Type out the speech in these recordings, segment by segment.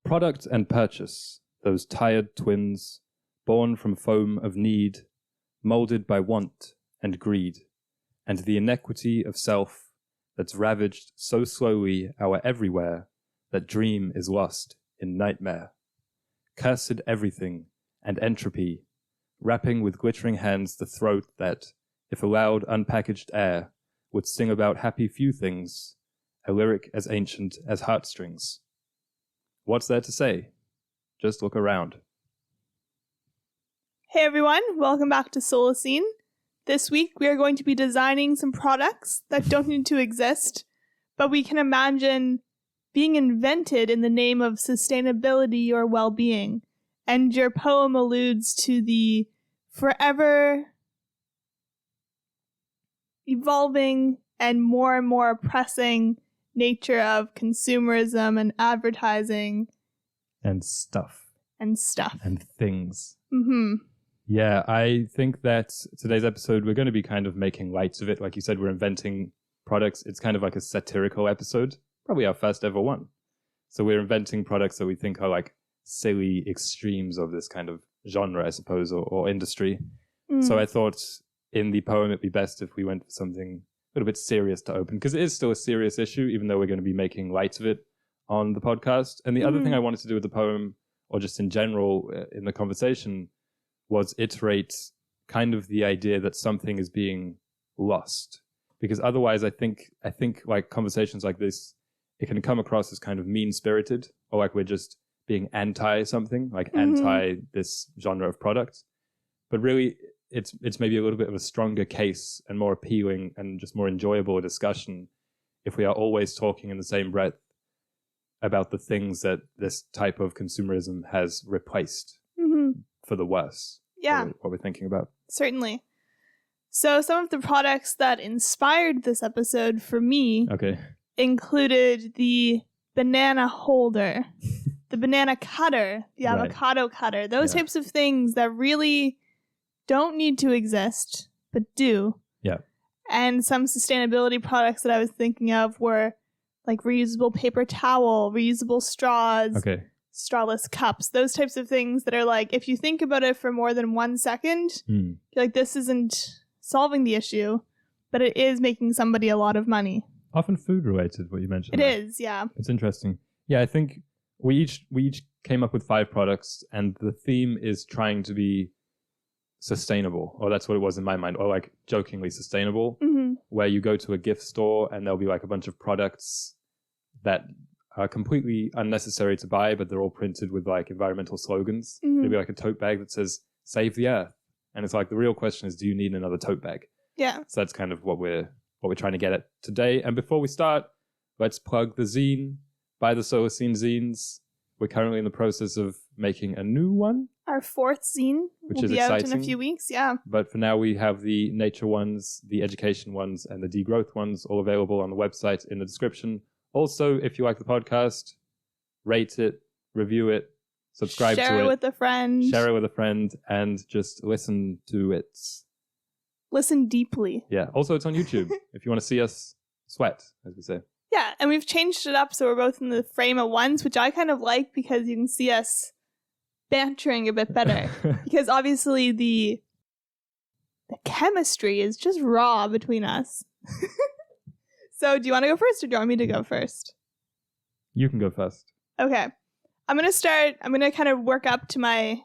Product and purchase, those tired twins, born from foam of need, moulded by want and greed, and the inequity of self that's ravaged so slowly our everywhere that dream is lost in nightmare. Cursed everything and entropy, wrapping with glittering hands the throat that, if allowed unpackaged air, would sing about happy few things, a lyric as ancient as heartstrings. What's there to say? Just look around. Hey everyone, welcome back to Solacene. This week we are going to be designing some products that don't need to exist, but we can imagine being invented in the name of sustainability or well-being. And your poem alludes to the forever evolving and more pressing nature of consumerism and advertising. And stuff. And things. Mm-hmm. Yeah, I think that today's episode, we're going to be kind of making light of it. Like you said, we're inventing products. It's kind of like a satirical episode. Probably our first ever one. So we're inventing products that we think are like silly extremes of this kind of genre, I suppose, or industry. So I thought in the poem it'd be best if we went for something a little bit serious to open, because it is still a serious issue, even though we're going to be making light of it on the podcast. And the other thing I wanted to do with the poem, or just in general in the conversation, was iterate kind of the idea that something is being lost. Because otherwise I think like conversations like this, it can come across as kind of mean-spirited, or like we're just being anti something, like anti this genre of product. But really, it's maybe a little bit of a stronger case and more appealing and just more enjoyable discussion if we are always talking in the same breath about the things that this type of consumerism has replaced for the worse. Yeah. What we're thinking about. Certainly. So some of the products that inspired this episode for me included the banana holder, the banana cutter, the avocado cutter, those types of things that really don't need to exist, but do. Yeah. And some sustainability products that I was thinking of were like reusable paper towel, reusable straws, strawless cups, those types of things that are like, if you think about it for more than 1 second, you're like, this isn't solving the issue, but it is making somebody a lot of money. Often food related, what you mentioned. It is, yeah. It's interesting. Yeah, I think we each came up with 5 products, and the theme is trying to be sustainable, or that's what it was in my mind, or like jokingly sustainable, where you go to a gift store and there'll be like a bunch of products that are completely unnecessary to buy, but they're all printed with like environmental slogans. There'll be like a tote bag that says "Save the Earth," and it's like the real question is, do you need another tote bag? Yeah. So that's kind of what we're trying to get at today. And before we start, let's plug the zine. Buy the Solacene zines. We're currently in the process of making a new one. Our 4th zine, which will be out in a few weeks, But for now, we have the nature ones, the education ones, and the degrowth ones all available on the website in the description. Also, if you like the podcast, rate it, review it, subscribe to it. Share it with a friend. Share it with a friend, and just listen to it. Listen deeply. Yeah. Also, it's on YouTube if you want to see us sweat, as we say. Yeah, and we've changed it up so we're both in the frame at once, which I kind of like because you can see us bantering a bit better. Because obviously the chemistry is just raw between us. So do you want to go first or do you want me to go first? You can go first. Okay. I'm going to kind of work up to my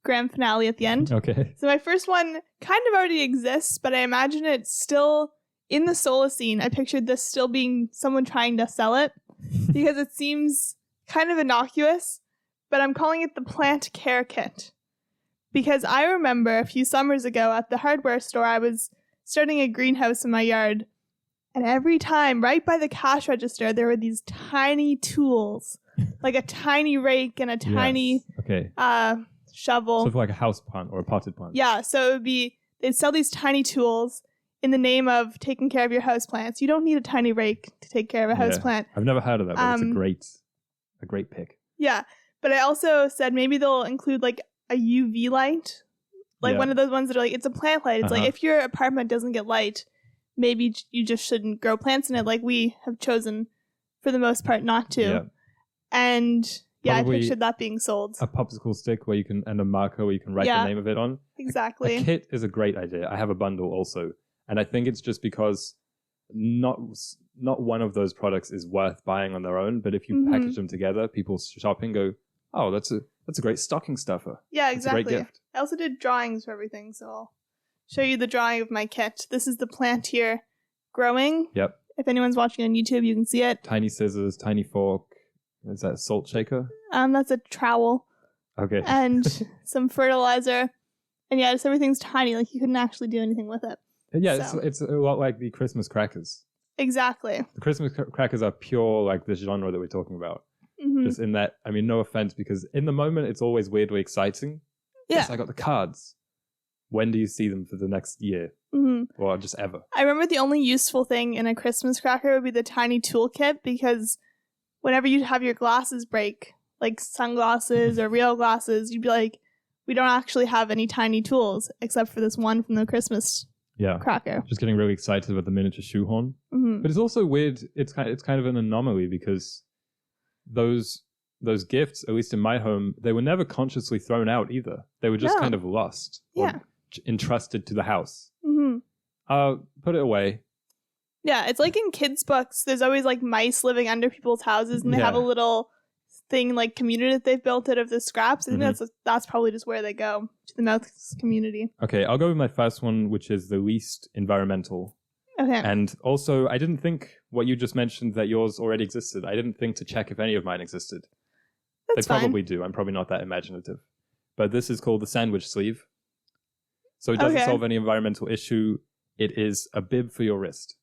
grand finale at the end. Okay. So my first one kind of already exists, but I imagine it's still in the Solacene. I pictured this still being someone trying to sell it because it seems kind of innocuous, but I'm calling it the plant care kit. Because I remember a few summers ago at the hardware store, I was starting a greenhouse in my yard, and every time right by the cash register, there were these tiny tools, like a tiny rake and a tiny shovel. So for like a house plant or a potted plant. Yeah, so they'd sell these tiny tools in the name of taking care of your houseplants. You don't need a tiny rake to take care of a houseplant. I've never heard of that, but it's a great pick. Yeah, but I also said maybe they'll include like a UV light, like one of those ones that are like, it's a plant light. It's like if your apartment doesn't get light, maybe you just shouldn't grow plants in it, like we have chosen for the most part not to. Yeah. And Yeah, Probably I pictured that being sold. a popsicle stick where you can, and a marker where you can write the name of it on. Exactly. A kit is a great idea. I have a bundle also. And I think it's just because not one of those products is worth buying on their own, but if you package them together, people shopping go, oh, that's a great stocking stuffer. Yeah, exactly. It's a great gift. I also did drawings for everything, so I'll show you the drawing of my kit. This is the plant here growing. Yep. If anyone's watching on YouTube, you can see it. Tiny scissors, tiny fork. Is that a salt shaker? That's a trowel. Okay. And some fertilizer. And yeah, just everything's tiny. Like, you couldn't actually do anything with it. Yeah, So. it's a lot like the Christmas crackers. Exactly. The Christmas crackers are pure like this genre that we're talking about. Mm-hmm. Just in that, I mean, no offense, because in the moment it's always weirdly exciting. Yeah. Yes, I got the cards. When do you see them for the next year? Mm-hmm. Or just ever? I remember the only useful thing in a Christmas cracker would be the tiny toolkit, because whenever you'd have your glasses break, like sunglasses or real glasses, you'd be like, we don't actually have any tiny tools except for this one from the Christmas cracker. Just getting really excited about the miniature shoehorn. Mm-hmm. But it's also weird. It's kind of an anomaly because those gifts, at least in my home, they were never consciously thrown out either. They were just kind of lost or entrusted to the house. Mm-hmm. Put it away. Yeah, it's like in kids' books, there's always like mice living under people's houses, and they have a little thing like community that they've built out of the scraps. I think that's probably just where they go, to the mouse community. Okay, I'll go with my first one, which is the least environmental. Okay. And also, I didn't think what you just mentioned that yours already existed. I didn't think to check if any of mine existed. That's They probably do. I'm probably not that imaginative. But this is called the sandwich sleeve. So it doesn't solve any environmental issue. It is a bib for your wrist,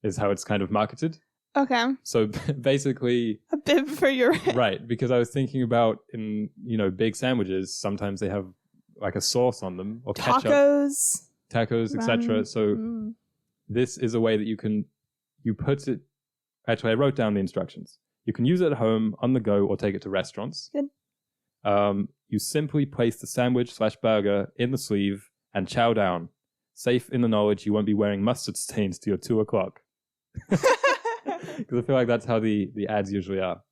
is how it's kind of marketed. Okay. So basically... a bib for your wrist. Right, because I was thinking about in, big sandwiches, sometimes they have like a sauce on them or ketchup. Tacos, etc. So this is a way that you put it... Actually, I wrote down the instructions. You can use it at home, on the go, or take it to restaurants. Good. You simply place the sandwich/burger in the sleeve and chow down, safe in the knowledge you won't be wearing mustard stains to your 2 o'clock. Because I feel like that's how the ads usually are.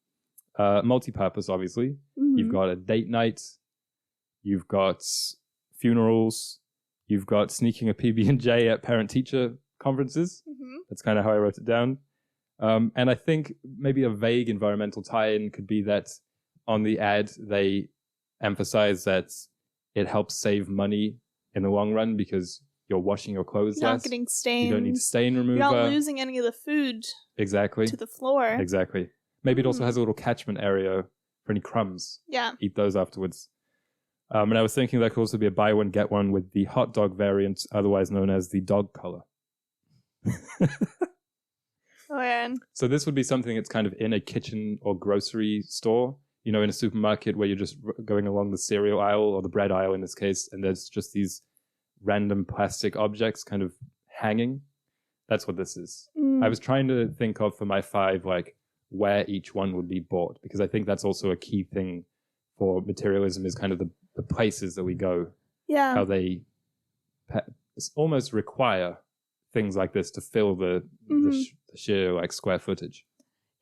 Multi-purpose, obviously. Mm-hmm. You've got a date night. You've got funerals. You've got sneaking a PB&J at parent-teacher conferences. Mm-hmm. That's kind of how I wrote it down. And I think maybe a vague environmental tie-in could be that on the ad, they emphasize that it helps save money in the long run because you're washing your clothes You're less. Not getting stains. You don't need stain remover. You're not losing any of the food to the floor. Exactly. Maybe it also has a little catchment area for any crumbs. Yeah. Eat those afterwards. And I was thinking that could also be a buy one, get one with the hot dog variant, otherwise known as the dog collar. Oh, yeah. So this would be something that's kind of in a kitchen or grocery store, in a supermarket where you're just going along the cereal aisle or the bread aisle in this case, and there's just these random plastic objects kind of hanging. That's what this is. I was trying to think of for my 5, like where each one would be bought, because I think that's also a key thing for materialism is kind of the places that we go. Yeah. How they almost require things like this to fill the sheer like square footage.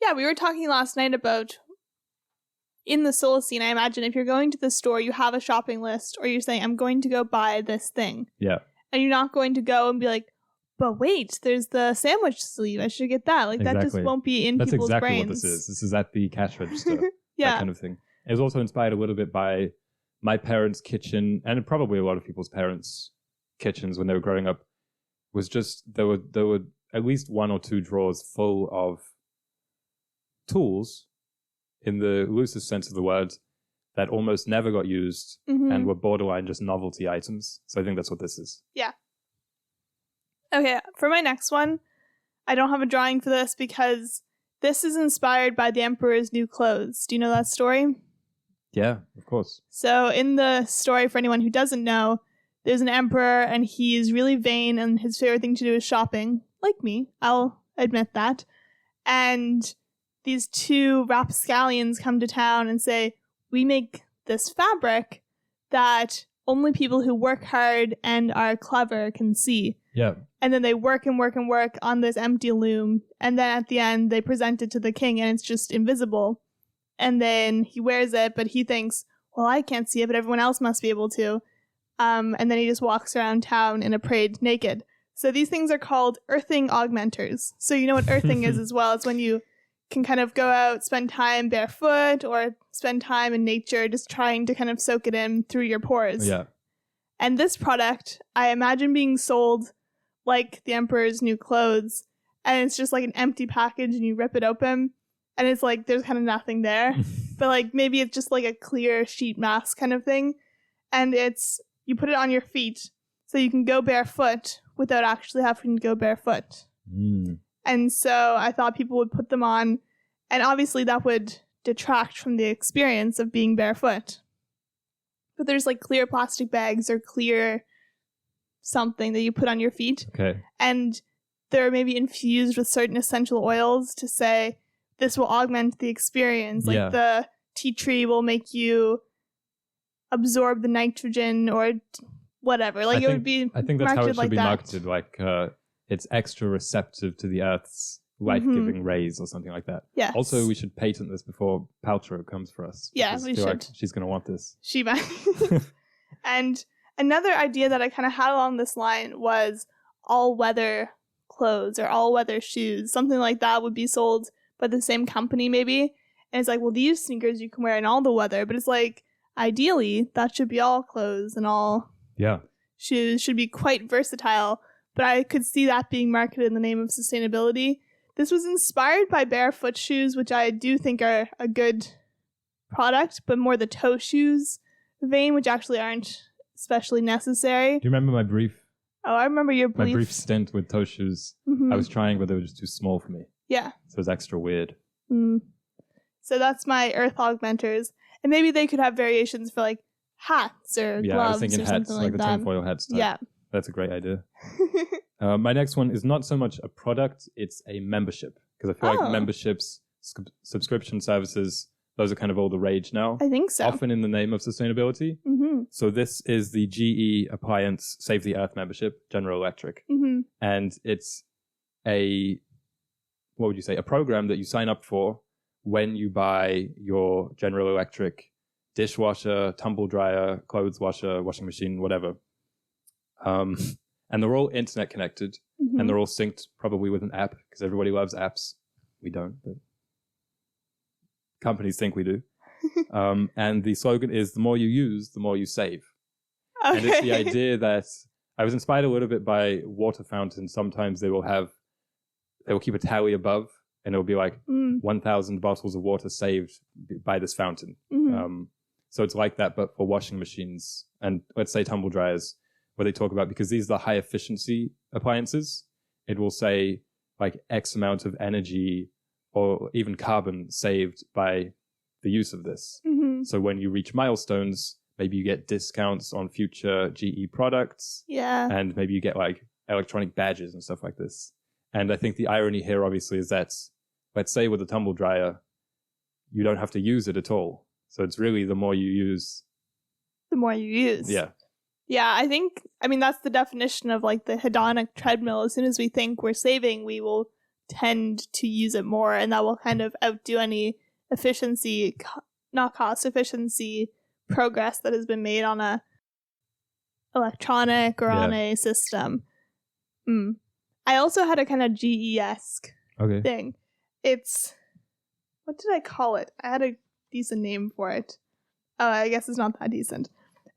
Yeah, we were talking last night about in the Solacene, I imagine if you're going to the store, you have a shopping list, or you're saying, I'm going to go buy this thing. Yeah. And you're not going to go and be like, but wait, there's the sandwich sleeve. I should get that. Like, that just won't be in people's brains. That's exactly what this is. This is at the cash register. That kind of thing. It was also inspired a little bit by my parents' kitchen, and probably a lot of people's parents' kitchens when they were growing up, was just, there were at least 1 or 2 drawers full of tools, in the loosest sense of the word, that almost never got used and were borderline just novelty items. So I think that's what this is. Yeah. Okay, for my next one, I don't have a drawing for this because this is inspired by the Emperor's New Clothes. Do you know that story? Yeah, of course. So in the story, for anyone who doesn't know, there's an emperor and he's really vain and his favorite thing to do is shopping. Like me, I'll admit that. And these 2 rapscallions come to town and say, we make this fabric that only people who work hard and are clever can see. Yeah. And then they work and work and work on this empty loom. And then at the end, they present it to the king and it's just invisible. and then he wears it, but he thinks, well, I can't see it, but everyone else must be able to. And then he just walks around town in a parade naked. So these things are called earthing augmenters. So you know what earthing is as well. It's when you can kind of go out, spend time barefoot, or spend time in nature just trying to kind of soak it in through your pores. Yeah. And this product, I imagine being sold like the Emperor's New Clothes. And it's just like an empty package and you rip it open. And it's like there's kind of nothing there. But like maybe it's just like a clear sheet mask kind of thing. And you put it on your feet so you can go barefoot without actually having to go barefoot. And so I thought people would put them on, and obviously that would detract from the experience of being barefoot. But there's like clear plastic bags or clear something that you put on your feet. Okay. And they're maybe infused with certain essential oils to say this will augment the experience. Like the tea tree will make you absorb the nitrogen or whatever. Like I think that's how it should be marketed. Like it's extra receptive to the Earth's life-giving rays or something like that. Yeah. Also, we should patent this before Paltrow comes for us. Yeah, we should. Like she's going to want this. She might. And another idea that I kind of had along this line was all-weather clothes or all-weather shoes. Something like that would be sold by the same company maybe. And it's like, well, these sneakers you can wear in all the weather. But it's like, ideally, that should be all clothes and all shoes should be quite versatile. But I could see that being marketed in the name of sustainability. This was inspired by barefoot shoes, which I do think are a good product, but more the toe shoes vein, which actually aren't especially necessary. Do you remember my brief? Oh, I remember your brief stint with toe shoes. I was trying, but they were just too small for me. Yeah. So it was extra weird. So that's my earth augmenters. And maybe they could have variations for like hats or gloves I was thinking or hats, something like the that. tinfoil hats type. Yeah. That's a great idea. My next one is not so much a product, it's a membership. Because I feel like memberships, subscription services, those are kind of all the rage now. I think so. Often in the name of sustainability. So this is the GE Appliance Save the Earth membership, General Electric. And it's a program that you sign up for when you buy your General Electric dishwasher, tumble dryer, clothes washer, washing machine, whatever. And they're all internet connected and they're all synced probably with an app because everybody loves apps. We don't, but companies think we do. And the slogan is the more you use, the more you save. Okay. And it's the idea that I was inspired a little bit by water fountains. Sometimes they will keep a tally above and it'll be like 1,000 bottles of water saved by this fountain. So it's like that, but for washing machines and let's say tumble dryers, where they talk about, because these are high efficiency appliances, it will say like X amount of energy or even carbon saved by the use of this. So when you reach milestones, maybe you get discounts on future GE products. Yeah. And maybe you get like electronic badges and stuff like this. And I think the irony here obviously is that, let's say with a tumble dryer, you don't have to use it at all. So it's really the more you use. The more you use. Yeah. Yeah, I mean, that's the definition of like the hedonic treadmill. As soon as we think we're saving, we will tend to use it more, and that will kind of outdo any efficiency, not cost efficiency progress that has been made on a electronic or on a system. I also had a kind of GE-esque thing. What did I call it? I had a decent name for it. Oh, I guess it's not that decent.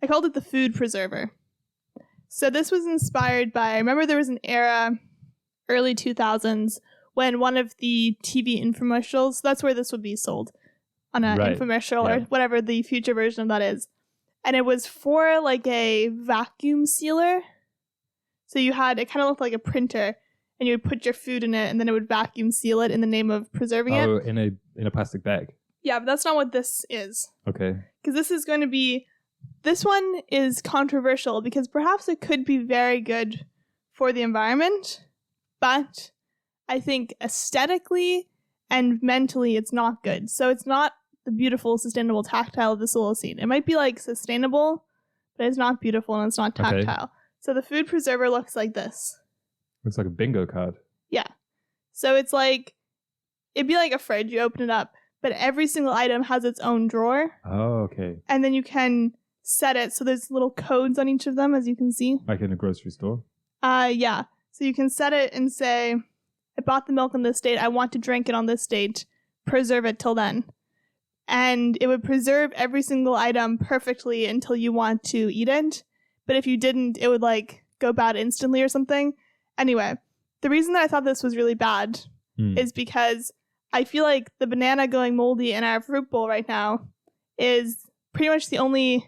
I called it the food preserver. So this was inspired by, I remember there was an era, early 2000s, when one of the TV infomercials, that's where this would be sold, on an infomercial or whatever the future version of that is. And it was for like a vacuum sealer. So it kind of looked like a printer, and you would put your food in it, and then it would vacuum seal it in the name of preserving it. Oh, in a plastic bag. Yeah, but that's not what this is. Okay. Because this one is controversial because perhaps it could be very good for the environment, but I think aesthetically and mentally it's not good. So it's not the beautiful, sustainable, tactile Visilocene. It might be like sustainable, but it's not beautiful and it's not tactile. Okay. So the food preserver looks like this. Looks like a bingo card. Yeah. So it's like, it'd be like a fridge. You open it up, but every single item has its own drawer. Oh, okay. And then you can set it. So there's little codes on each of them, as you can see. Like in a grocery store? Yeah. So you can set it and say, I bought the milk on this date. I want to drink it on this date. Preserve it till then. And it would preserve every single item perfectly until you want to eat it. But if you didn't, it would like go bad instantly or something. Anyway, the reason that I thought this was really bad is because I feel like the banana going moldy in our fruit bowl right now is pretty much the only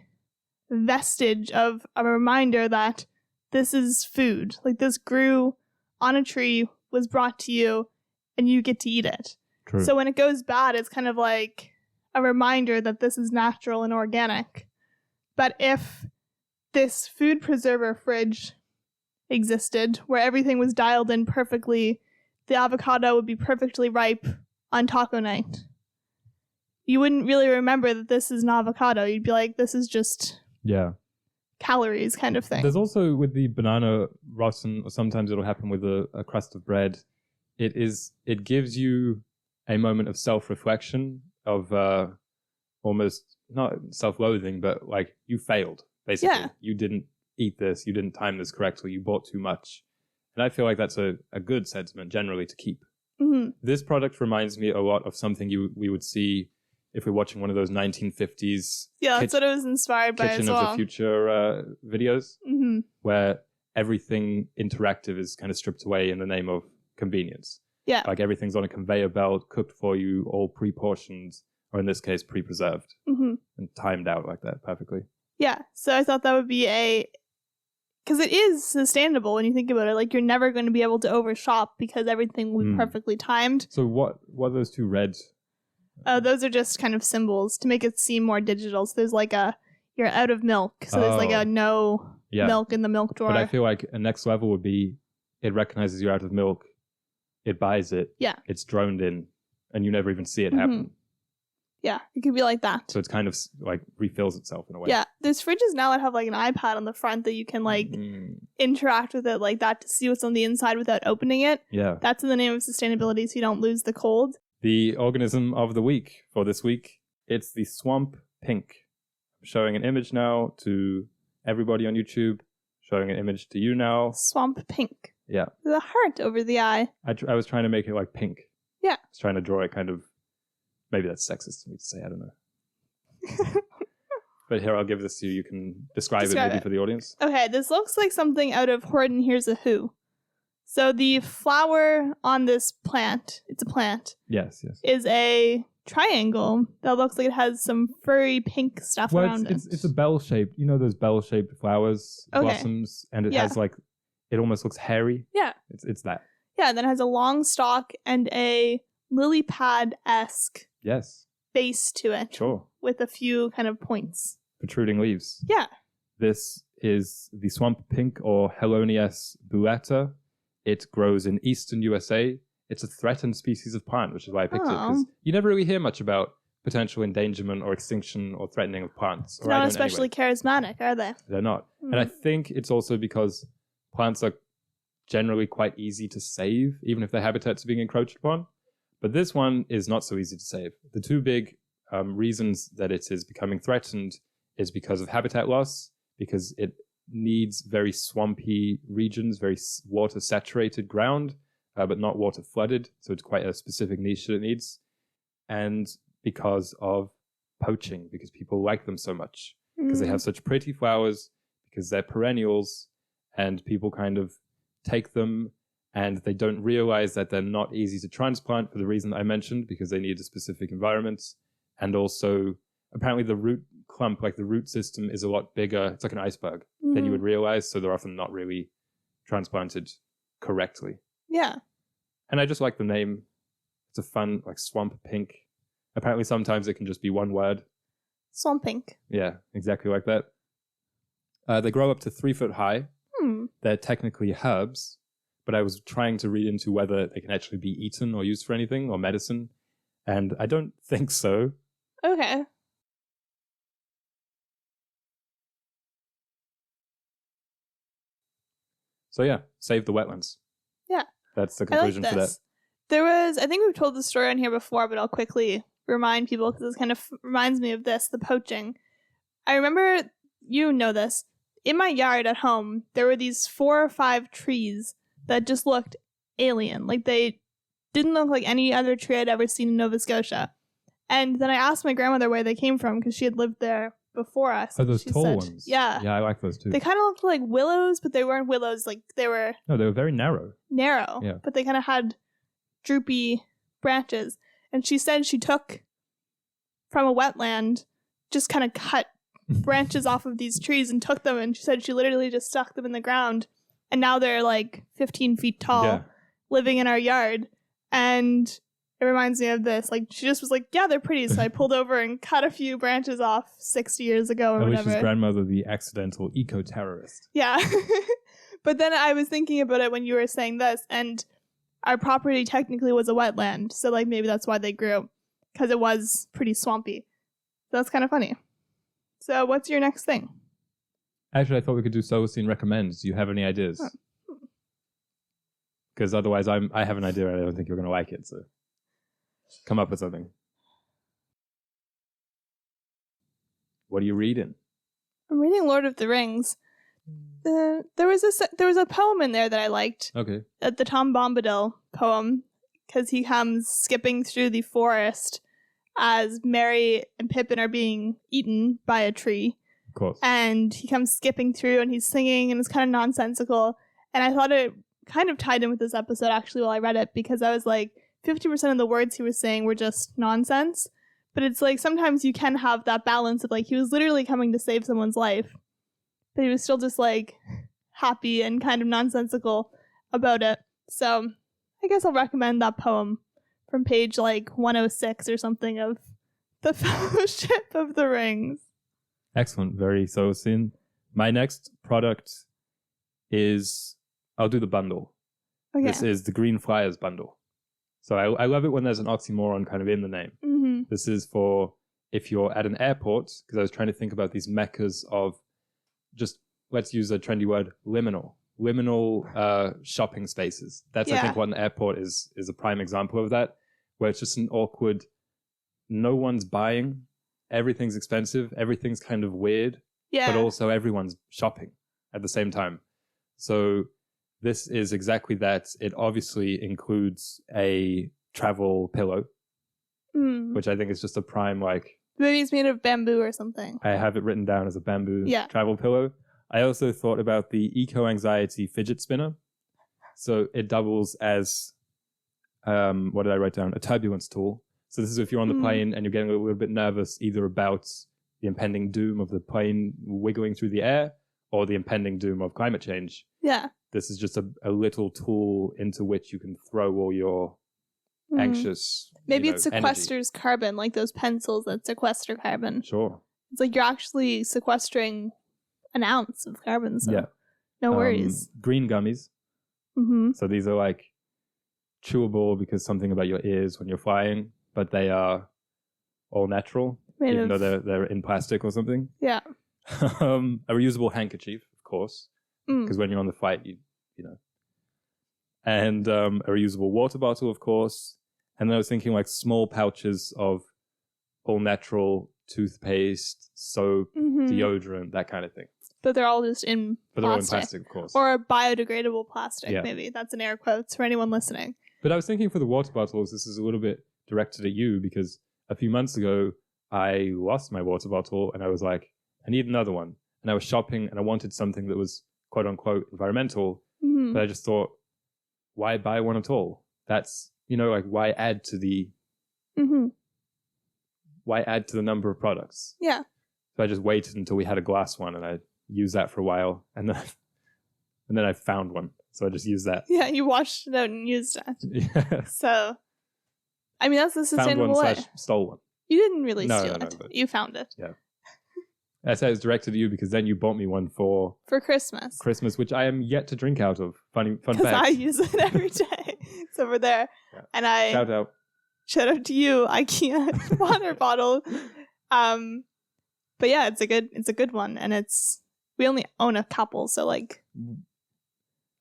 vestige of a reminder that this is food. Like this grew on a tree, was brought to you, and you get to eat it. True. So when it goes bad, it's kind of like a reminder that this is natural and organic. But if this food preserver fridge existed, where everything was dialed in perfectly, the avocado would be perfectly ripe on taco night. You wouldn't really remember that this is an avocado. You'd be like, this is just calories kind of thing. There's also with the banana rotten, or sometimes it'll happen with a crust of bread. It gives you a moment of self-reflection, of almost not self-loathing, but like you failed, basically. Yeah. You didn't eat this, you didn't time this correctly, you bought too much. And I feel like that's a good sentiment generally to keep. Mm-hmm. This product reminds me a lot of something we would see if we're watching one of those 1950s Yeah, that's what it was inspired by as Kitchen well. of the Future videos, where everything interactive is kind of stripped away in the name of convenience. Yeah. Like everything's on a conveyor belt, cooked for you, all pre-portioned, or in this case, pre-preserved, and timed out like that perfectly. Yeah, so I thought that would be because it is sustainable when you think about it. Like, you're never going to be able to overshop because everything will be perfectly timed. So what are those two reds? Those are just kind of symbols to make it seem more digital. So there's like you're out of milk. So there's like a no milk in the milk drawer. But I feel like a next level would be it recognizes you're out of milk, it buys it, it's droned in, and you never even see it happen. Yeah, it could be like that. So it's kind of like refills itself in a way. Yeah, there's fridges now that have like an iPad on the front that you can like interact with it like that to see what's on the inside without opening it. Yeah. That's in the name of sustainability so you don't lose the cold. The organism of the week for this week, it's the swamp pink. I'm showing an image now to everybody on YouTube, showing an image to you now. Swamp pink. Yeah. With a heart over the eye. I was trying to make it like pink. Yeah. I was trying to draw it kind of, maybe that's sexist to me to say, I don't know. But here, I'll give this to you. You can describe it maybe for the audience. Okay, this looks like something out of Horton Hears a Who. So the flower on this plant, it's a plant. Yes. Is a triangle that looks like it has some furry pink stuff around it. It's a bell-shaped, you know those bell-shaped flowers, blossoms, and it has like, it almost looks hairy. Yeah. It's that. Yeah, and then it has a long stalk and a lily pad-esque base to it. Sure. With a few kind of points. Protruding leaves. Yeah. This is the swamp pink, or Helonias buata. It grows in eastern USA. It's a threatened species of plant, which is why I picked it, because you never really hear much about potential endangerment or extinction or threatening of plants. They're not especially charismatic, are they? They're not. And I think it's also because plants are generally quite easy to save, even if their habitats are being encroached upon. But this one is not so easy to save. The two big reasons that it is becoming threatened is because of habitat loss, because it needs very swampy regions, very water-saturated ground, but not water-flooded. So it's quite a specific niche that it needs. And because of poaching, because people like them so much, because they have such pretty flowers, because they're perennials, and people kind of take them, and they don't realize that they're not easy to transplant for the reason I mentioned, because they need a specific environment. And also, apparently the root clump, like the root system, is a lot bigger. It's like an iceberg than you would realize, so they're often not really transplanted correctly. Yeah. And I just like the name. It's a fun, like, swamp pink. Apparently sometimes it can just be one word. Swamp pink. Yeah, exactly like that. They grow up to 3 foot high. They're technically herbs, but I was trying to read into whether they can actually be eaten or used for anything or medicine, and I don't think so. Okay. So yeah, save the wetlands. Yeah. That's the conclusion for that. There was, I think we've told the story on here before, but I'll quickly remind people, because this kind of reminds me of this, the poaching. I remember, you know this, in my yard at home, there were these 4 or 5 trees that just looked alien. Like, they didn't look like any other tree I'd ever seen in Nova Scotia. And then I asked my grandmother where they came from, because she had lived there before us. Oh, those she tall said, ones. Yeah. Yeah, I like those too. They kind of looked like willows, but they weren't willows. Like, they were... No, they were very narrow. Narrow. Yeah. But they kind of had droopy branches. And she said she took from a wetland, just kind of cut branches off of these trees and took them. And she said she literally just stuck them in the ground. And now they're like 15 feet tall, living in our yard. And it reminds me of this. Like, she just was like, yeah, they're pretty. So I pulled over and cut a few branches off 60 years ago or whatever. Alicia's grandmother, the accidental eco-terrorist. Yeah. But then I was thinking about it when you were saying this, and our property technically was a wetland. So, like, maybe that's why they grew, because it was pretty swampy. So that's kind of funny. So what's your next thing? Actually, I thought we could do Solacene Recommends. Do you have any ideas? Because otherwise I have an idea and I don't think you're going to like it. So come up with something. What are you reading? I'm reading Lord of the Rings. There was a poem in there that I liked. Okay. The Tom Bombadil poem, because he comes skipping through the forest as Merry and Pippin are being eaten by a tree. Of course. And he comes skipping through and he's singing and it's kind of nonsensical. And I thought it kind of tied in with this episode actually while I read it, because I was like, 50% of the words he was saying were just nonsense. But it's like sometimes you can have that balance of like he was literally coming to save someone's life, but he was still just like happy and kind of nonsensical about it. So I guess I'll recommend that poem from page like 106 or something of the Fellowship of the Rings. Excellent. Very Solacene. My next product is, I'll do the bundle. Okay. This is the Green Flyers bundle. So I love it when there's an oxymoron kind of in the name. Mm-hmm. This is for if you're at an airport, because I was trying to think about these meccas of just, let's use a trendy word, liminal shopping spaces. That's, I think, what an airport is a prime example of that, where it's just an awkward, no one's buying, everything's expensive, everything's kind of weird, but also everyone's shopping at the same time. So this is exactly that. It obviously includes a travel pillow, which I think is just a prime, like... Maybe it's made of bamboo or something. I have it written down as a bamboo travel pillow. I also thought about the eco-anxiety fidget spinner. So it doubles as, what did I write down? A turbulence tool. So this is if you're on the plane and you're getting a little bit nervous either about the impending doom of the plane wiggling through the air or the impending doom of climate change. Yeah. This is just a little tool into which you can throw all your anxious Maybe it sequesters energy. Carbon, like those pencils that sequester carbon. Sure. It's like you're actually sequestering an ounce of carbon, so no worries. Green gummies. Mm-hmm. So these are like chewable because something about your ears when you're flying, but they are all natural, even though they're in plastic or something. Yeah. A reusable handkerchief, of course, because when you're on the flight, you know. And a reusable water bottle, of course. And then I was thinking like small pouches of all natural toothpaste, soap, deodorant, that kind of thing. But they're all just in plastic. But they're all in plastic, of course. Or a biodegradable plastic, maybe. That's in air quotes for anyone listening. But I was thinking for the water bottles, this is a little bit directed at you because a few months ago, I lost my water bottle and I was like, I need another one. And I was shopping and I wanted something that was quote unquote environmental. But I just thought, why buy one at all? That's, like why add to the number of products? Yeah. So I just waited until we had a glass one and I used that for a while and then I found one. So I just used that. Yeah, you washed it out and used it. Yeah. So I mean that's the sustainable way. Found one / stole one. You didn't really steal it. But you found it. Yeah. I said it's directed at you because then you bought me one for Christmas, which I am yet to drink out of. Fun fact. Because I use it every day. It's over there. Yeah. And I shout out to you, IKEA water bottle. But yeah, it's a good one, and we only own a couple, so like,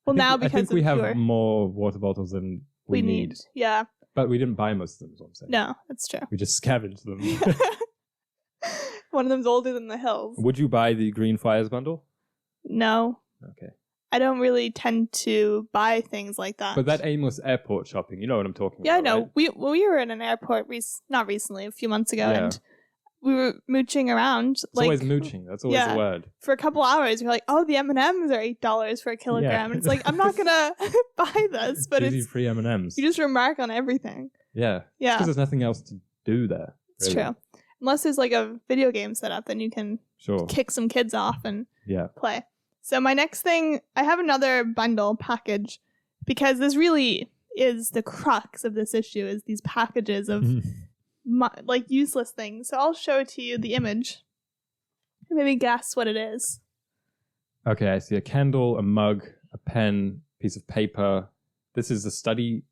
I think we have more water bottles than we need. Yeah, But we didn't buy most of them, is what I'm saying. No, that's true. We just scavenged them. One of them's older than the hills. Would you buy the Green Flyers bundle? No. Okay. I don't really tend to buy things like that. But that aimless airport shopping, you know what I'm talking about. Yeah, I know. Right? We were in an airport not recently, a few months ago, Yeah. and we were mooching around. It's always mooching. That's always the word. For a couple hours, you're like, oh, the M&Ms are $8 for a kilogram. Yeah. And it's like, I'm not gonna buy this, but it's free M&Ms. you just remark on everything. Yeah. Yeah, Because there's nothing else to do there. it's true. Unless there's like a video game set up, then you can kick some kids off and play. So my next thing, I have another bundle package because this really is the crux of this issue, is these packages of like useless things. So I'll show to you the image. Maybe guess what it is. Okay, I see a candle, a mug, a pen, piece of paper. This is the study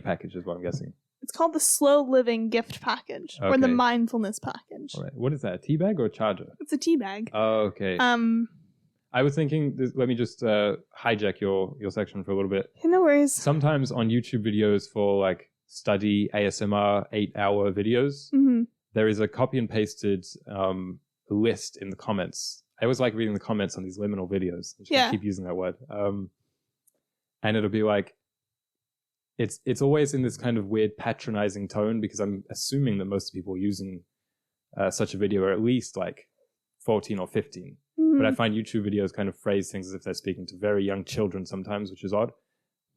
package is what I'm guessing. It's called the slow living gift package or the mindfulness package. All right. What is that? A tea bag or a charger? It's a tea bag. Oh, okay. I was thinking, let me just hijack your section for a little bit. No worries. Sometimes on YouTube videos for like study ASMR 8-hour videos, there is a copy and pasted list in the comments. I always like reading the comments on these liminal videos. I keep using that word. And it'll be like, it's always in this kind of weird patronizing tone because I'm assuming that most people using such a video are at least like 14 or 15. But I find YouTube videos kind of phrase things as if they're speaking to very young children sometimes, which is odd.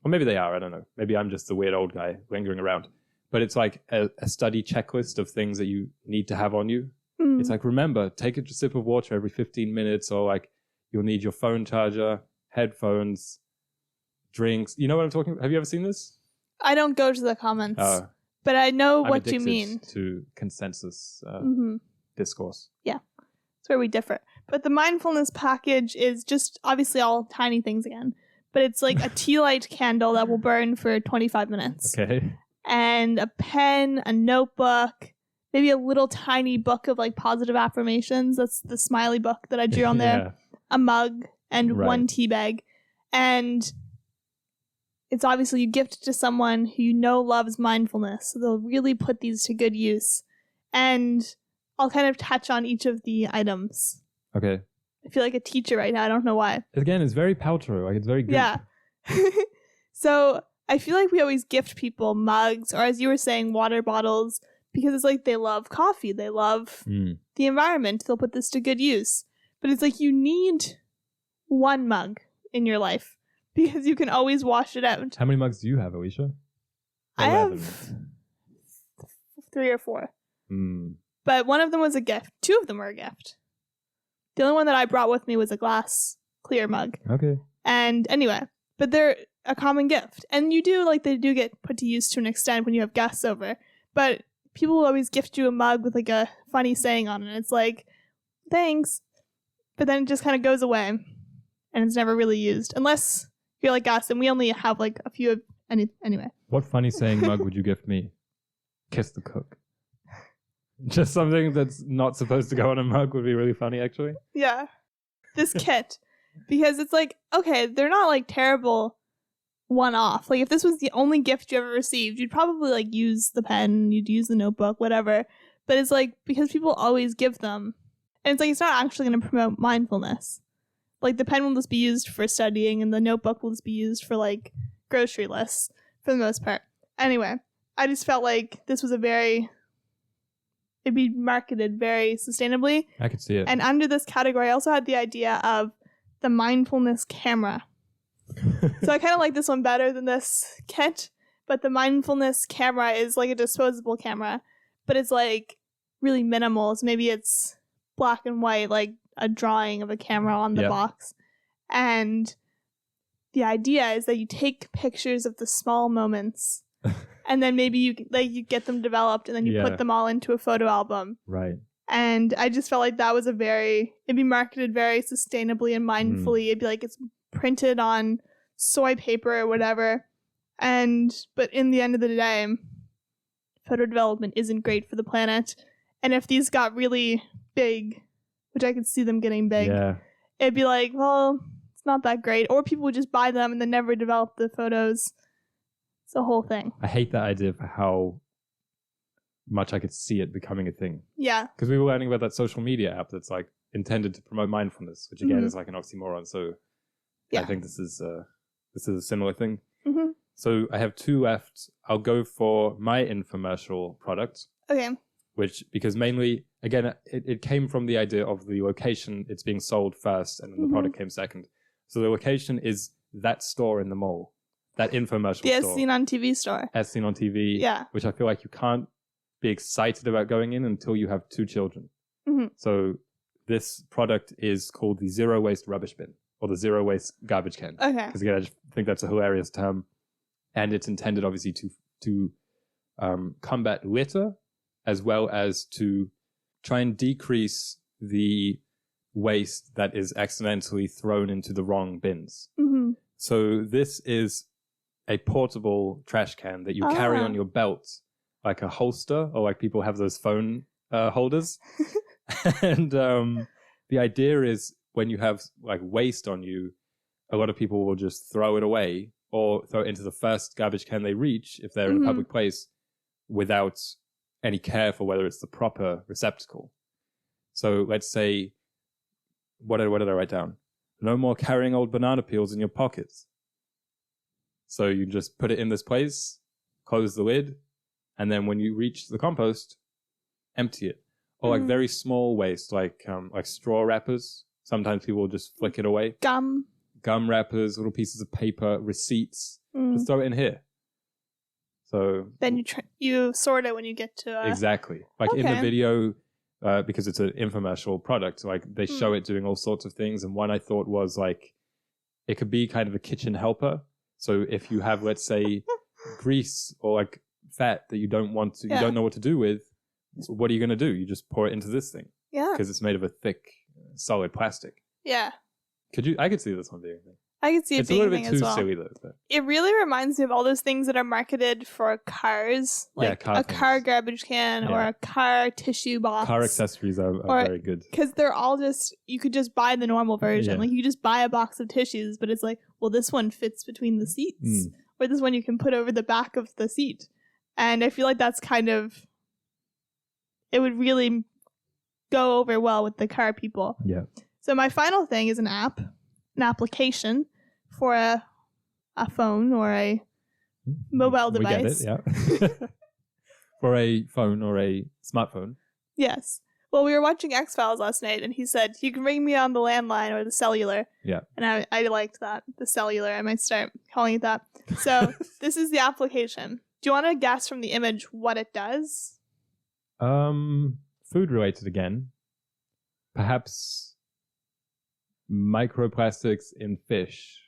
Or maybe they are, I don't know. Maybe I'm just the weird old guy lingering around. But it's like a study checklist of things that you need to have on you. It's like, remember, take a sip of water every 15 minutes, or like you'll need your phone charger, headphones, drinks. You know what I'm talking about? Have you ever seen this? I don't go to the comments, but I know what you mean. To consensus discourse. Yeah, that's where we differ. But the mindfulness package is just obviously all tiny things again. But it's like a tea light candle that will burn for 25 minutes. Okay. And a pen, a notebook, maybe a little tiny book of like positive affirmations. That's the smiley book that I drew on there. A mug and one tea bag. And it's obviously you gift it to someone who you know loves mindfulness. So they'll really put these to good use. And I'll kind of touch on each of the items. Okay. I feel like a teacher right now. I don't know why. Again, it's very paltrow. Like, it's very good. Yeah. So I feel like we always gift people mugs, or as you were saying, water bottles, because it's like they love coffee. They love the environment. They'll put this to good use. But it's like you need one mug in your life because you can always wash it out. How many mugs do you have, Alicia? 11. I have 3 or 4. But one of them was a gift. 2 of them were a gift. The only one that I brought with me was a glass clear mug. Okay. And anyway, but they're a common gift. And you do, like, they do get put to use to an extent when you have guests over. But people will always gift you a mug with, like, a funny saying on it. It's like, thanks. But then it just kind of goes away. And it's never really used. Unless you're like us, and we only have, like, a few of anyway. What funny saying mug would you gift me? Kiss the cook. Just something that's not supposed to go on a mug would be really funny, actually. Yeah. This kit. Because it's like, okay, they're not like terrible one-off. Like if this was the only gift you ever received, you'd probably like use the pen, you'd use the notebook, whatever. But it's like, because people always give them. And it's like, it's not actually going to promote mindfulness. Like the pen will just be used for studying and the notebook will just be used for like grocery lists for the most part. Anyway, I just felt like this was it'd be marketed very sustainably. I could see it. And under this category, I also had the idea of the mindfulness camera. So I kind of like this one better than this kit. But the mindfulness camera is like a disposable camera. But it's like really minimal. So maybe it's black and white, like a drawing of a camera on the box. And the idea is that you take pictures of the small moments. And then maybe you get them developed and then you put them all into a photo album. Right. And I just felt like that was it'd be marketed very sustainably and mindfully. It'd be like it's printed on soy paper or whatever. But in the end of the day, photo development isn't great for the planet. And if these got really big, which I could see them getting big, it'd be like, well, it's not that great. Or people would just buy them and then never develop the photos. It's a whole thing. I hate that idea for how much I could see it becoming a thing. Yeah. Because we were learning about that social media app that's like intended to promote mindfulness, which again is like an oxymoron. So I think this is a similar thing. Mm-hmm. So I have 2 left. I'll go for my infomercial product. Okay. Which, because mainly, again, it came from the idea of the location, it's being sold first, and then the product came second. So the location is that store in the mall, that infomercial the store. As Seen on TV store. As Seen on TV. Yeah. Which I feel like you can't be excited about going in until you have 2 children. Mm-hmm. So this product is called the Zero Waste Rubbish Bin, or the Zero Waste Garbage Can. Okay. Because again, I just think that's a hilarious term. And it's intended, obviously, to combat litter, as well as to try and decrease the waste that is accidentally thrown into the wrong bins. Mm-hmm. So this is a portable trash can that you carry on your belt, like a holster, or like people have those phone holders. And the idea is when you have like waste on you, a lot of people will just throw it away or throw it into the first garbage can they reach if they're in a public place without any care for whether it's the proper receptacle. So let's say, what did I write down? No more carrying old banana peels in your pockets. So you just put it in this place, close the lid, and then when you reach the compost, empty it. Or like very small waste, like straw wrappers. Sometimes people will just flick it away. Gum wrappers, little pieces of paper, receipts. Just throw it in here. So then you sort it when you get to exactly like in the video, because it's an infomercial product. Like they show it doing all sorts of things, and one I thought was like it could be kind of a kitchen helper. So if you have, let's say, grease or like fat that you don't want to, you don't know what to do with, what are you going to do? You just pour it into this thing. Yeah. Because it's made of a thick, solid plastic. Yeah. I could see this one being a thing. I could see it being a thing as well. It's a little bit too silly though. But. It really reminds me of all those things that are marketed for cars. Like a car garbage can or a car tissue box. Car accessories are very good. Because they're all just, you could just buy the normal version. Yeah. Like you just buy a box of tissues, but it's like, well, this one fits between the seats. Or this one you can put over the back of the seat. And I feel like that's kind of, it would really go over well with the car people. Yeah. So my final thing is an application for a phone or a mobile device. We get it, yeah. For a phone or a smartphone. Yes. Well, we were watching X-Files last night, and he said, you can ring me on the landline or the cellular. Yeah. And I liked that, the cellular. I might start calling it that. So this is the application. Do you want to guess from the image what it does? Food related again. Perhaps microplastics in fish.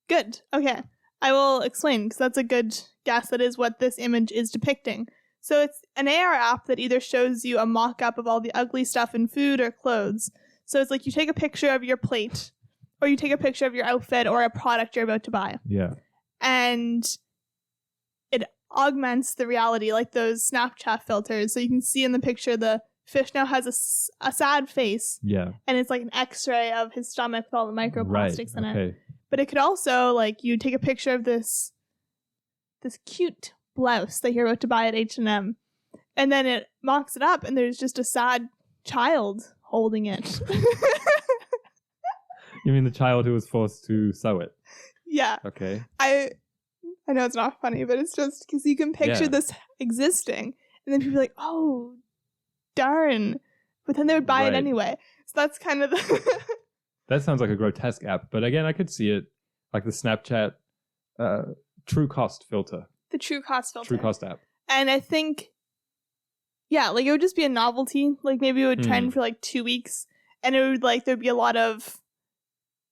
Good. Okay. I will explain because that's a good guess. That is what this image is depicting. So it's an AR app that either shows you a mock-up of all the ugly stuff in food or clothes. So it's like you take a picture of your plate or you take a picture of your outfit or a product you're about to buy. Yeah. And it augments the reality like those Snapchat filters. So you can see in the picture the fish now has a sad face. Yeah. And it's like an x-ray of his stomach with all the microplastics in it. But it could also, like, you take a picture of this cute blouse that you're about to buy at H&M, and then it mocks it up, and there's just a sad child holding it. You mean the child who was forced to sew it? Yeah. Okay. I know it's not funny, but it's just because you can picture this existing, and then people are like, oh, darn. But then they would buy it anyway. So that's kind of the... That sounds like a grotesque app, but again, I could see it like the Snapchat true cost filter. The true cost filter. True cost app. And I think, yeah, like it would just be a novelty. Like maybe it would trend for like 2 weeks, and it would like there'd be a lot of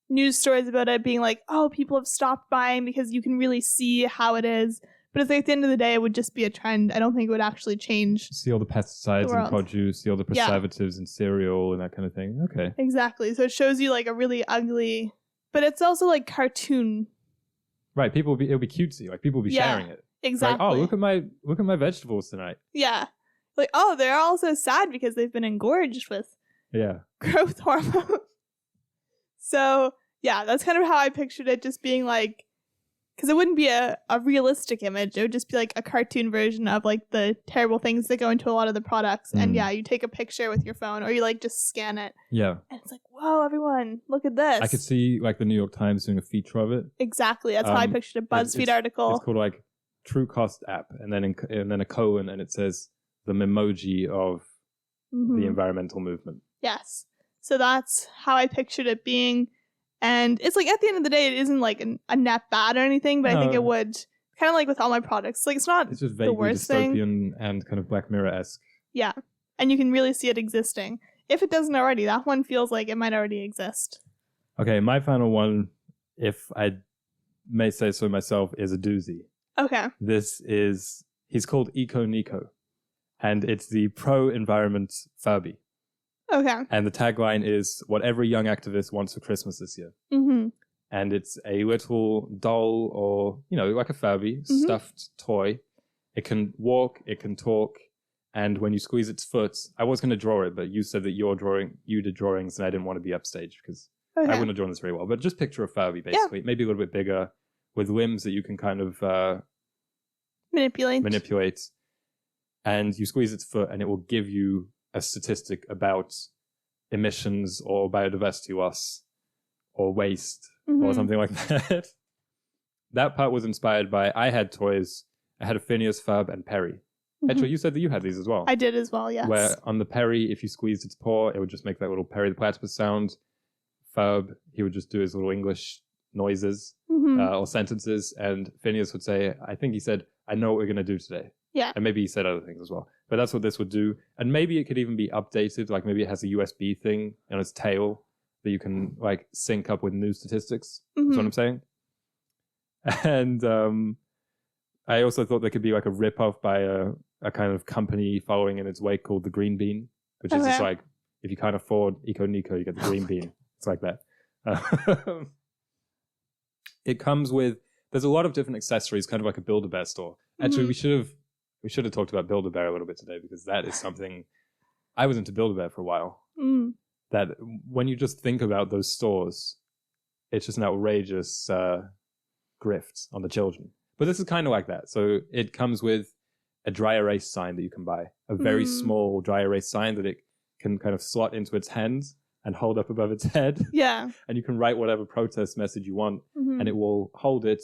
news stories about it being like, oh, people have stopped buying because you can really see how it is. But it's like at the end of the day, it would just be a trend. I don't think it would actually change. See all the pesticides in produce, see all the preservatives in cereal and that kind of thing. Okay. Exactly. So it shows you like a really ugly, but it's also like cartoon. Right. It'll be cutesy. Like people will be sharing it. Exactly. Like, oh, look at my vegetables tonight. Yeah. Like, oh, they're also sad because they've been engorged with growth hormones. So yeah, that's kind of how I pictured it, just being like because it wouldn't be a realistic image. It would just be like a cartoon version of like the terrible things that go into a lot of the products. And yeah, you take a picture with your phone or you like just scan it. Yeah. And it's like, whoa, everyone, look at this. I could see like the New York Times doing a feature of it. Exactly. That's how I pictured a BuzzFeed article. It's called like True Cost App, and then a colon, and it says the memoji of the environmental movement. Yes. So that's how I pictured it being. And it's like, at the end of the day, it isn't like a net bad or anything, but I think it would, kind of like with all my products, like it's not it's just the vaguely worst dystopian thing. and kind of Black Mirror-esque. Yeah. And you can really see it existing. If it doesn't already, that one feels like it might already exist. Okay, my final one, if I may say so myself, is a doozy. Okay. He's called Eco Nico, and it's the pro-environment Furby. Okay. And the tagline is, what every young activist wants for Christmas this year. Mm-hmm. And it's a little doll or, like a Furby, stuffed toy. It can walk, it can talk, and when you squeeze its foot, I was going to draw it, but you said that you did drawings and I didn't want to be upstage because I wouldn't have drawn this very well. But just picture a Furby, basically. Yeah. Maybe a little bit bigger, with limbs that you can kind of manipulate. And you squeeze its foot and it will give you a statistic about emissions or biodiversity loss or waste or something like that. That part was inspired by, I had toys. I had a Phineas, Ferb, and Perry. Actually, you said that you had these as well. I did as well, yes. Where on the Perry, if you squeezed its paw, it would just make that little Perry the Platypus sound. Ferb, he would just do his little English noises or sentences. And Phineas would say, I think he said, I know what we're going to do today. Yeah. And maybe he said other things as well. But that's what this would do. And maybe it could even be updated. Like maybe it has a USB thing on its tail that you can like sync up with news statistics. That's what I'm saying. And I also thought there could be like a rip-off by a kind of company following in its wake called the Green Bean, which is just like, if you can't afford Eco Nico, you get the Green Bean. It's like that. It comes with, there's a lot of different accessories, kind of like a Build-A-Bear store. Actually, we should have talked about Build-A-Bear a little bit today, because that is something, I was into Build-A-Bear for a while. That when you just think about those stores, it's just an outrageous grift on the children. But this is kind of like that. So it comes with a dry erase sign that you can buy, a very small dry erase sign that it can kind of slot into its hands and hold up above its head. Yeah. And you can write whatever protest message you want, and it will hold it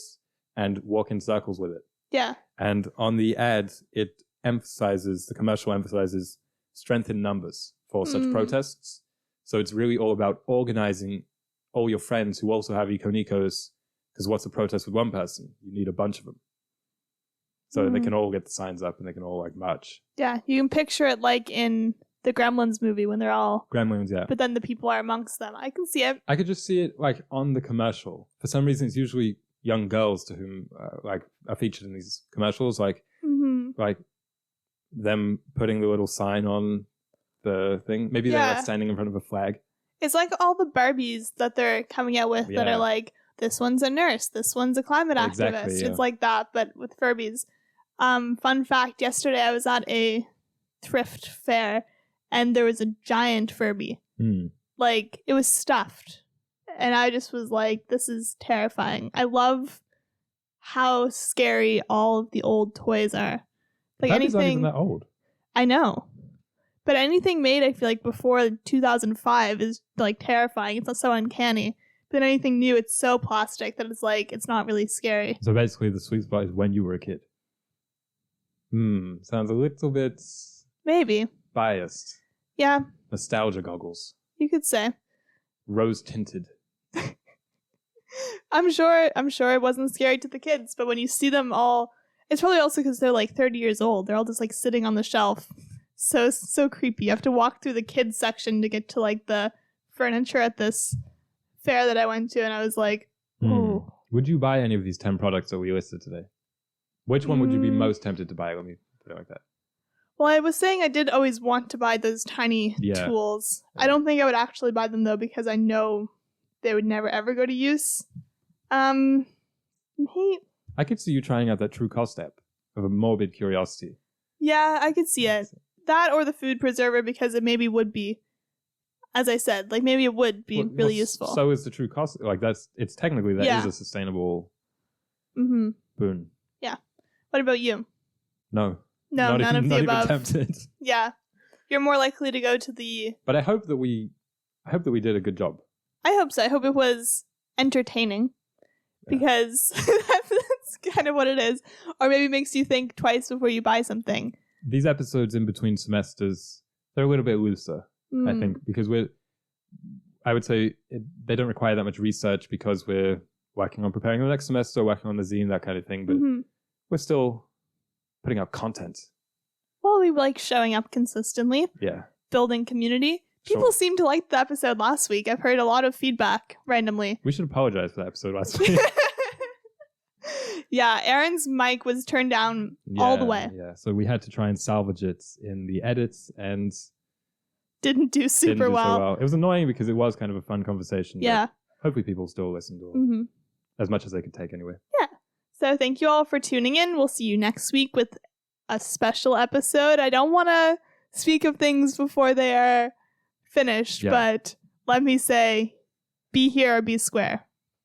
and walk in circles with it. Yeah. And on the ad, the commercial emphasizes strength in numbers for such protests. So it's really all about organizing all your friends who also have Eco Nicos, because what's a protest with one person? You need a bunch of them. So they can all get the signs up and they can all like march. Yeah, you can picture it like in the Gremlins movie when they're all... Gremlins, yeah. But then the people are amongst them. I can see it. I could just see it like on the commercial. For some reason, it's usually young girls to whom like are featured in these commercials, like them putting the little sign on the thing. Maybe they're like standing in front of a flag. It's like all the Barbies that they're coming out with that are like, this one's a nurse, this one's a climate activist. It's like that, but with Furbies. Fun fact, yesterday I was at a thrift fair and there was a giant Furby. Like, it was stuffed. And I just was like, this is terrifying. I love how scary all of the old toys are. Like, Furby's not even that old. I know. But anything made, I feel like, before 2005 is, like, terrifying. It's not so uncanny. But anything new, it's so plastic that it's, like, it's not really scary. So basically, the sweet spot is when you were a kid. Sounds a little bit... Maybe. Biased. Yeah. Nostalgia goggles. You could say. Rose tinted. I'm sure it wasn't scary to the kids, but when you see them all, it's probably also because they're like 30 years old. They're all just like sitting on the shelf. So creepy. You have to walk through the kids section to get to like the furniture at this fair that I went to, and I was like, oh. Would you buy any of these 10 products that we listed today? Which one would you be most tempted to buy? Let me put it like that. Well, I was saying I did always want to buy those tiny tools. Yeah. I don't think I would actually buy them, though, because I know they would never, ever go to use. I could see you trying out that True Cost app of a morbid curiosity. Yeah, I could see it. That or the food preserver, because it maybe would be, as I said, like maybe it would be really useful. So is the True Cost. Like it's technically that is a sustainable Mm-hmm. Boon. What about you? No. No, none of the not above. even tempted. Yeah. You're more likely to go to the... But I hope that we did a good job. I hope so. I hope it was entertaining. Yeah. Because that's kind of what it is. Or maybe makes you think twice before you buy something. These episodes in between semesters, they're a little bit looser, I think, because I would say they don't require that much research because we're working on preparing the next semester, working on the zine, that kind of thing. But we're still putting out content. Well, we like showing up consistently. Yeah. Building community. People seem to like the episode last week. I've heard a lot of feedback randomly. We should apologize for that episode last week. Yeah, Aaron's mic was turned down all the way. Yeah, so we had to try and salvage it in the edits and didn't do super didn't do well. So well. It was annoying because it was kind of a fun conversation. Yeah. Hopefully people still listened or as much as they could take anyway. Yeah. So thank you all for tuning in. We'll see you next week with a special episode. I don't want to speak of things before they are finished, but let me say, be here or be square.